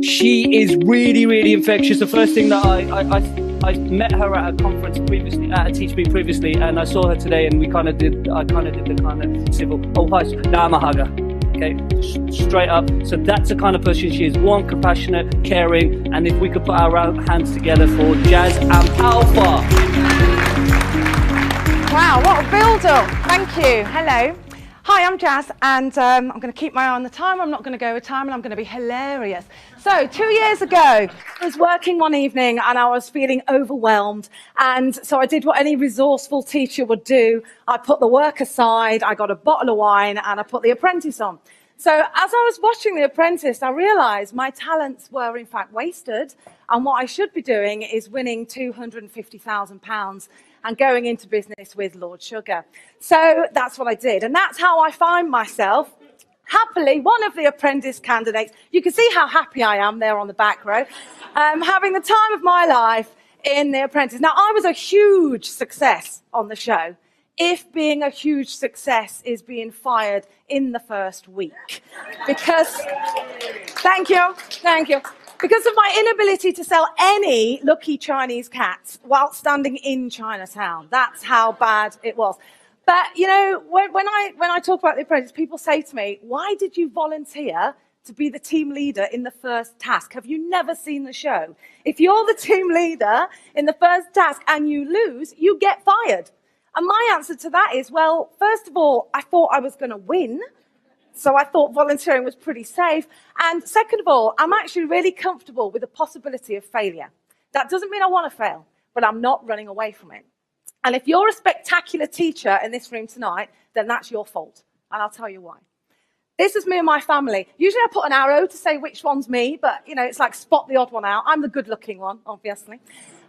She is really, really infectious. The first thing that I met her at a conference previously, at a Teach Me previously, and I saw her today, and I kind of did the kind of civil, oh hi, now I'm a hugger. Okay, straight up. So that's the kind of person she is. Warm, compassionate, caring, and if we could put our hands together for Jazz Ampaw-Farr. Wow, what a build-up. Thank you. Hello. Hi, I'm Jazz, and I'm going to keep my eye on the time. I'm not going to go with time, and I'm going to be hilarious. So 2 years ago, I was working one evening, and I was feeling overwhelmed. And so I did what any resourceful teacher would do. I put the work aside, I got a bottle of wine, and I put The Apprentice on. So as I was watching The Apprentice, I realised my talents were, in fact, wasted. And what I should be doing is winning £250,000 and going into business with Lord Sugar. So that's what I did. And that's how I find myself, happily, one of the apprentice candidates. You can see how happy I am there on the back row, having the time of my life in The Apprentice. Now, I was a huge success on the show, if being a huge success is being fired in the first week. Because, thank you. Because of my inability to sell any lucky Chinese cats while standing in Chinatown. That's how bad it was. But, you know, when I talk about The Apprentice, people say to me, why did you volunteer to be the team leader in the first task? Have you never seen the show? If you're the team leader in the first task and you lose, you get fired. And my answer to that is, well, first of all, I thought I was going to win. So I thought volunteering was pretty safe. And second of all, I'm actually really comfortable with the possibility of failure. That doesn't mean I want to fail, but I'm not running away from it. And if you're a spectacular teacher in this room tonight, then that's your fault. And I'll tell you why. This is me and my family. Usually I put an arrow to say which one's me, but, you know, it's like spot the odd one out. I'm the good-looking one, obviously.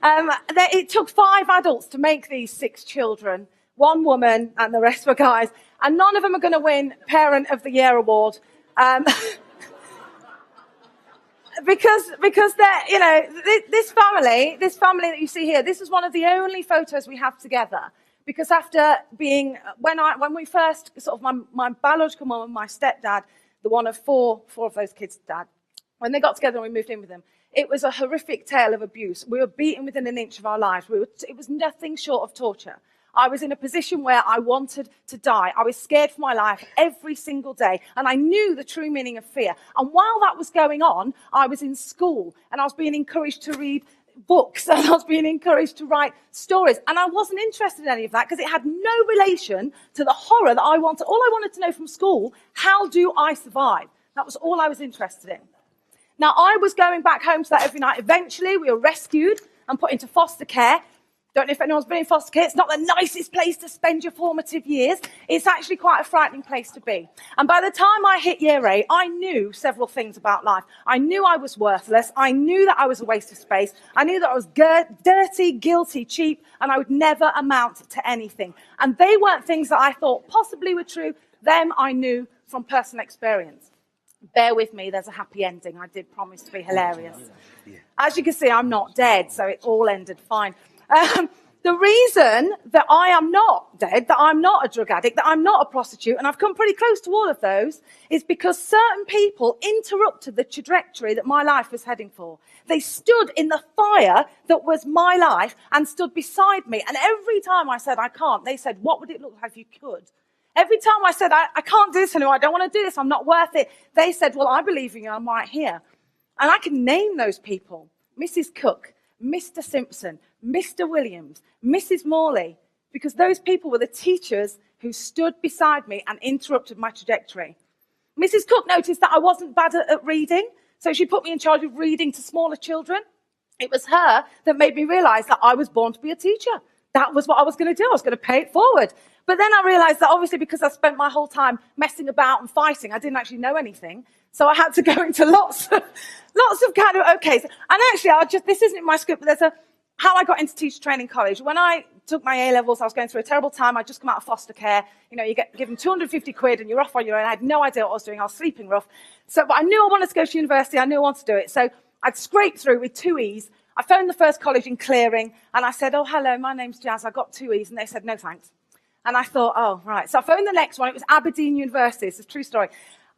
It took 5 adults to make these 6 children, 1 woman, and the rest were guys. And none of them are going to win Parent of the Year award. Because they're, you know, this family that you see here, this is one of the only photos we have together. Because after being, when we first, sort of my biological mum and my stepdad, the one of four of those kids' dad, when they got together and we moved in with them, it was a horrific tale of abuse. We were beaten within an inch of our lives. It was nothing short of torture. I was in a position where I wanted to die. I was scared for my life every single day, and I knew the true meaning of fear. And while that was going on, I was in school, and I was being encouraged to read books, and I was being encouraged to write stories. And I wasn't interested in any of that because it had no relation to the horror that I wanted. All I wanted to know from school, how do I survive? That was all I was interested in. Now, I was going back home to that every night. Eventually, we were rescued and put into foster care. Don't know if anyone's been in foster care. It's not the nicest place to spend your formative years. It's actually quite a frightening place to be. And by the time I hit year 8, I knew several things about life. I knew I was worthless. I knew that I was a waste of space. I knew that I was dirty, guilty, cheap, and I would never amount to anything. And they weren't things that I thought possibly were true. Them I knew from personal experience. Bear with me, there's a happy ending. I did promise to be hilarious. As you can see, I'm not dead, so it all ended fine. The reason that I am not dead, that I'm not a drug addict, that I'm not a prostitute, and I've come pretty close to all of those, is because certain people interrupted the trajectory that my life was heading for. They stood in the fire that was my life and stood beside me. And every time I said, I can't, they said, what would it look like if you could? Every time I said, I can't do this anymore, I don't want to do this, I'm not worth it, they said, well, I believe in you, I'm right here. And I can name those people. Mrs. Cook, Mr. Simpson, Mr. Williams, Mrs. Morley, because those people were the teachers who stood beside me and interrupted my trajectory. Mrs. Cook noticed that I wasn't bad at reading, so she put me in charge of reading to smaller children. It was her that made me realize that I was born to be a teacher. That was what I was going to do. I was going to pay it forward. But then I realized that obviously because I spent my whole time messing about and fighting, I didn't actually know anything. So I had to go into lots of kind of okays. And actually, this isn't in my script, but there's how I got into teacher training college. When I took my A-levels, I was going through a terrible time. I'd just come out of foster care. You know, you get given 250 quid and you're off on your own. I had no idea what I was doing. I was sleeping rough. But I knew I wanted to go to university. I knew I wanted to do it. So I'd scraped through with 2 E's. I phoned the first college in Clearing, and I said, oh, hello, my name's Jazz. I got 2 E's. And they said, no, thanks. And I thought, oh, right. So I phoned the next one. It was Aberdeen University. It's a true story.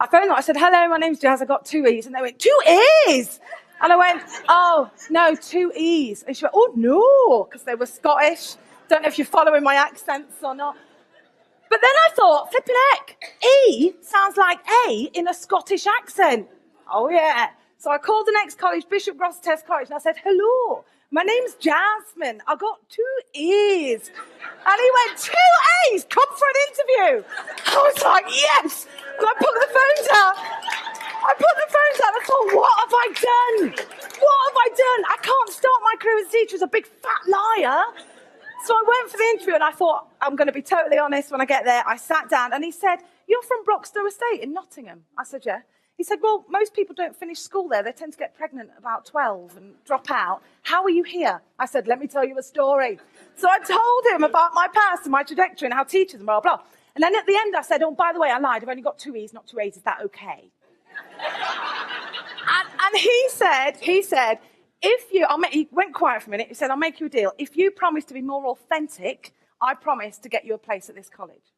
I phoned them. I said, hello, my name's Jazz. I got 2 E's. And they went, 2 E's? And I went, oh, no, 2 E's. And she went, oh, no, because they were Scottish. Don't know if you're following my accents or not. But then I thought, flipping heck, E sounds like A in a Scottish accent. Oh, yeah. So I called the next college, Bishop Grosseteste College, and I said, hello, my name's Jasmine. I got 2 E's. And he went, 2 A's, come for an interview. I was like, yes. And I put the phone down. And I thought, what have I done? I can't start my career as a teacher as a big fat liar. So I went for the interview and I thought, I'm going to be totally honest when I get there. I sat down and he said, you're from Broxtowe Estate in Nottingham. I said, yeah. He said, well, most people don't finish school there. They tend to get pregnant at about 12 and drop out. How are you here? I said, let me tell you a story. So I told him about my past and my trajectory and how teachers and blah, blah, blah. And then at the end I said, oh, by the way, I lied. I've only got 2 E's, not 2 A's. Is that okay? and he said, he went quiet for a minute. He said, I'll make you a deal. If you promise to be more authentic, I promise to get you a place at this college.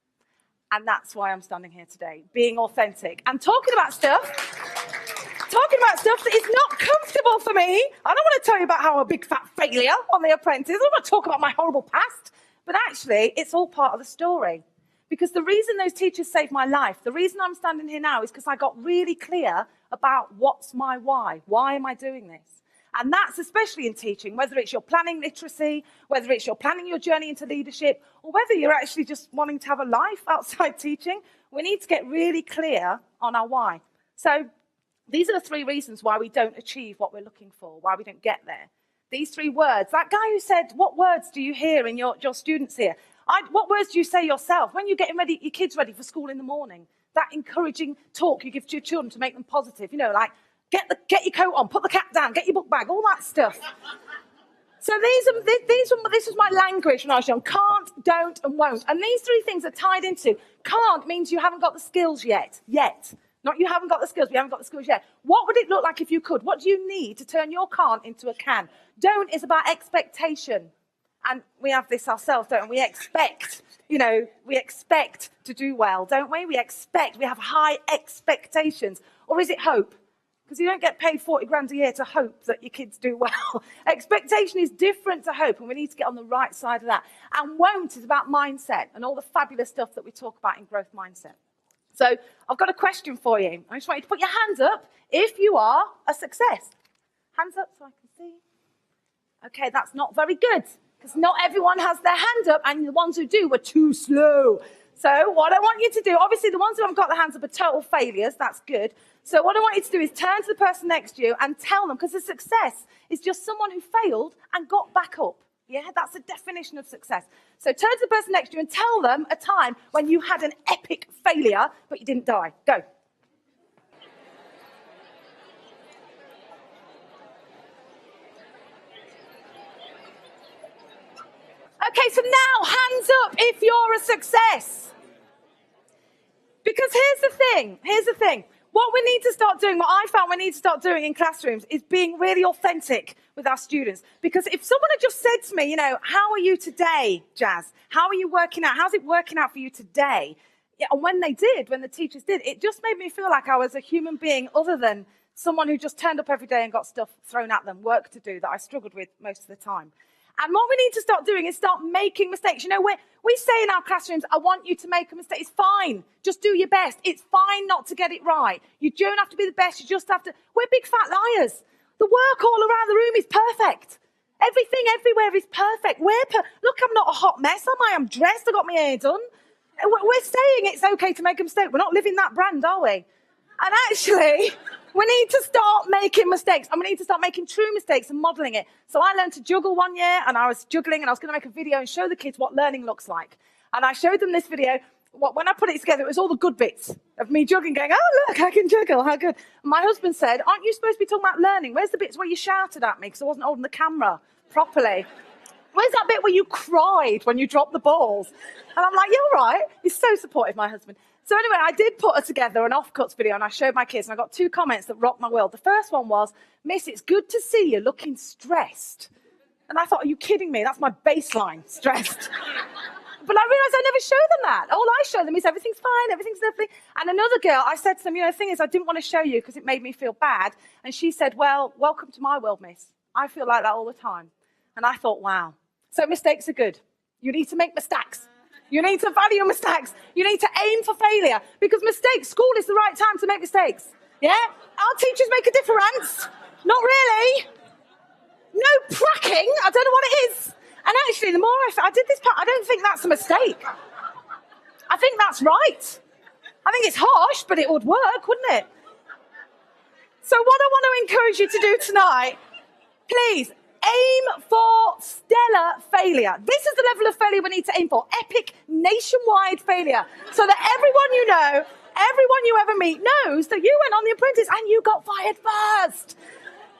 And that's why I'm standing here today, being authentic and talking about stuff that is not comfortable for me. I don't want to tell you about how I'm a big fat failure on The Apprentice. I don't want to talk about my horrible past. But actually, it's all part of the story. Because the reason those teachers saved my life, the reason I'm standing here now is because I got really clear about what's my why. Why am I doing this? And that's especially in teaching, whether it's you're planning literacy, whether it's you're planning your journey into leadership, or whether you're actually just wanting to have a life outside teaching, we need to get really clear on our why. So these are the 3 reasons why we don't achieve what we're looking for, why we don't get there. These 3 words, that guy who said, what words do you hear in your students here? What words do you say yourself when you're getting ready, your kids ready for school in the morning? That encouraging talk you give to your children to make them positive, like, Get your coat on, put the cap down, get your book bag, all that stuff. So this was my language when I was young. Can't, don't, and won't. And these 3 things are tied into. Can't means you haven't got the skills yet. Not you haven't got the skills, but you haven't got the skills yet. What would it look like if you could? What do you need to turn your can't into a can? Don't is about expectation. And we have this ourselves, don't we? We expect to do well, don't we? We have high expectations. Or is it hope? Because you don't get paid 40 grand a year to hope that your kids do well. Expectation is different to hope, and we need to get on the right side of that. And won't is about mindset and all the fabulous stuff that we talk about in growth mindset. So I've got a question for you. I just want you to put your hands up if you are a success. Hands up so I can see. Okay, that's not very good, because not everyone has their hand up, and the ones who do were too slow. So what I want you to do, obviously the ones who haven't got their hands up are total failures, that's good. So what I want you to do is turn to the person next to you and tell them, because a success is just someone who failed and got back up. Yeah, that's the definition of success. So turn to the person next to you and tell them a time when you had an epic failure, but you didn't die. Go. Okay, so now hands up if you're a success. Because here's the thing. What we need to start doing, what I found we need to start doing in classrooms is being really authentic with our students. Because if someone had just said to me, how are you today, Jazz? How are you working out? How's it working out for you today? Yeah, and when the teachers did, it just made me feel like I was a human being other than someone who just turned up every day and got stuff thrown at them, work to do that I struggled with most of the time. And what we need to start doing is start making mistakes. We say in our classrooms, I want you to make a mistake. It's fine. Just do your best. It's fine not to get it right. You don't have to be the best. You just have to. We're big fat liars. The work all around the room is perfect. Everything everywhere is perfect. Look, I'm not a hot mess, am I? I'm dressed. I got my hair done. We're saying it's okay to make a mistake. We're not living that brand, are we? And actually, we need to start making mistakes, and we need to start making true mistakes and modelling it. So I learned to juggle one year, and I was juggling, and I was going to make a video and show the kids what learning looks like. And I showed them this video. When I put it together, it was all the good bits of me juggling, going, oh, look, I can juggle, how good. And my husband said, aren't you supposed to be talking about learning? Where's the bits where you shouted at me because I wasn't holding the camera properly? Where's that bit where you cried when you dropped the balls? And I'm like, you're right. He's so supportive, my husband. So anyway, I did put together an offcuts video, and I showed my kids, and I got 2 comments that rocked my world. The first one was, Miss, it's good to see you looking stressed. And I thought, are you kidding me? That's my baseline, stressed. But I realised I never show them that. All I show them is everything's fine, everything's lovely. And another girl, I said to them, the thing is, I didn't want to show you because it made me feel bad. And she said, well, welcome to my world, miss. I feel like that all the time. And I thought, wow. So mistakes are good. You need to make mistakes. You need to value mistakes. You need to aim for failure. Because mistakes, school is the right time to make mistakes. Yeah? Our teachers make a difference. Not really. No pracking. I don't know what it is. And actually, the more I did this part, I don't think that's a mistake. I think that's right. I think it's harsh, but it would work, wouldn't it? So what I want to encourage you to do tonight, please, aim for stellar failure. This is the level of failure we need to aim for. Epic, nationwide failure. So that everyone you know, everyone you ever meet knows that you went on The Apprentice and you got fired first.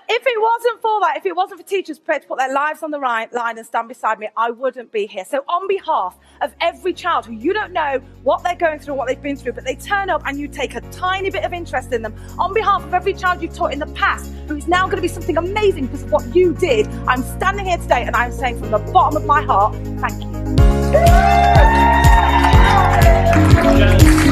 If it wasn't for that, if it wasn't for teachers prepared to put their lives on the line and stand beside me, I wouldn't be here. So on behalf of every child who you don't know what they're going through, what they've been through, but they turn up and you take a tiny bit of interest in them, on behalf of every child you've taught in the past, who is now going to be something amazing because of what you did, I'm standing here today and I'm saying from the bottom of my heart, thank you. Yes.